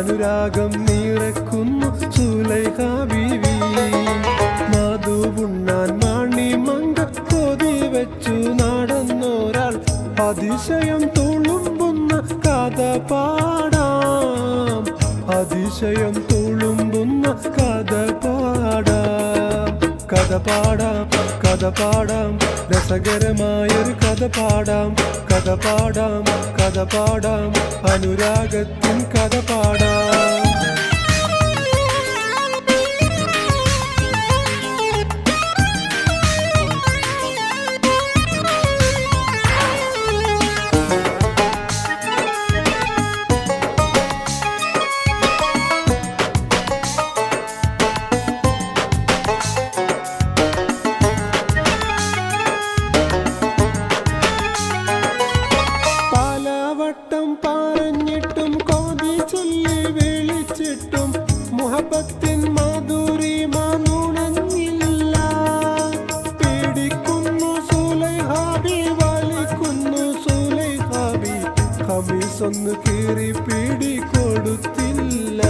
അനുരാഗം നിറക്കുന്നു സുലൈഖ ബീവി. മധുവുണ്ണാൻ മണിമങ്ക കൊതി വെച്ചു നടന്നൊരാൾ അതിശയം തുളുമ്പുന്ന കഥ പാടാം. അതിശയം തുളുമ്പുന്ന കഥ പാടാം. കഥ പാടാം, കഥ പാടാം, രസകരമായൊരു കഥ പാടാം. കഥ പാടാം, കഥ പാടാം, അനുരാഗത്തിൻ കഥ പാടാം. പറഞ്ഞിട്ടും കൊതി ചൊല്ലി വിളിച്ചിട്ടും മുഹബത്തിൻ മാധുരിമ നുണഞ്ഞില്ല. പിടിക്കുന്നു സുലൈഹാബി, വലിക്കുന്നു സുലൈഹാബി, ഖമീസൊന്ന് കീറി പിടികൊടുത്തില്ല.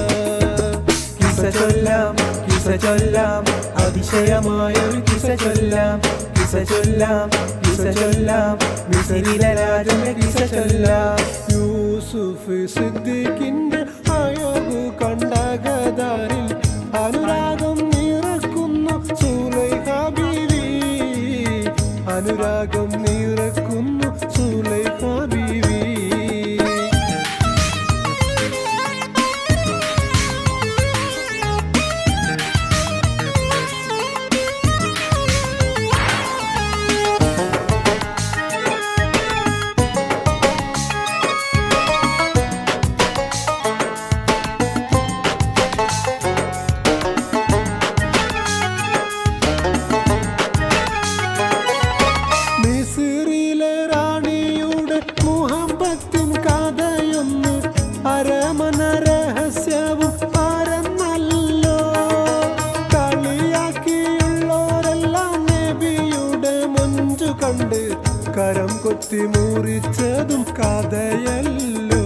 കിസ ചൊല്ലാം, കിസ ചൊല്ലാം, അതിശയമായൊരു കിസ ചൊല്ലാം. കിസ ചൊല്ലാം, കിസ ചൊല്ലാം, മിസ്രിലെ രാജന്റെ കിസ ചൊല്ലാം. യൂസുഫ് സിദ്ദീഖിന്റെ അഴകു കണ്ട ഗദാരിൽ അനുരാഗം നിറക്കുന്നു സുലൈഖ ബീവി. അനുരാഗം നിറക്കുന്നു സുലൈഖ ബീവി. അരമന രഹസ്യവും ആരെന്നല്ലോ കളിയാക്കിയുള്ളോരെല്ലാം നബിയുടെ മൊഞ്ചു കണ്ട് കരം കൊത്തി മുറിച്ചതും കഥയല്ലോ.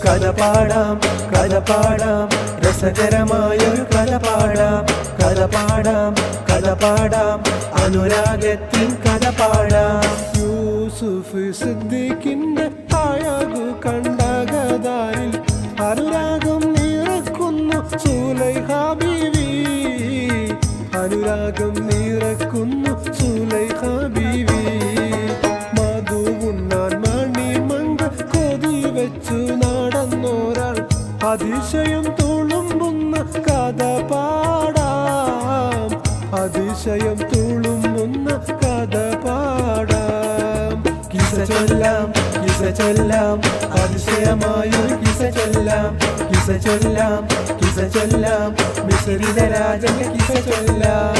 കഥ പാടാം, കഥ പാടാം, രസകരമായൊരു കഥ പാടാം. കഥ പാടാം, കഥ പാടാം, അനുരാഗത്തിൻ കഥ പാടാം. യൂസുഫ് സിദ്ദീഖിന്റെ അഴകു കണ്ട ഗദാരിൽ അനുരാഗം നിറക്കുന്നു സുലൈഖ ബീവി. അനുരാഗം നിറക്കുന്നു സുലൈഖ ബീവി. മധുവുണ്ണാൻ മണിമങ്ക കൊതി വെച്ചു നടന്നൊരാൾ അതിശയം തുളുമ്പുന്ന കഥ പാടാം. അതിശയം തുളുമ്പുന്ന കഥ പാടാം. കിസ ചൊല്ലാം, കിസ ചൊല്ലാം, അതിശയമായൊരു കിസ ചൊല്ലാം. കിസ ചൊല്ലാം, കിസ ചൊല്ലാം, മിസ്രിലെ രാജന്റെ കിസ ചൊല്ലാം.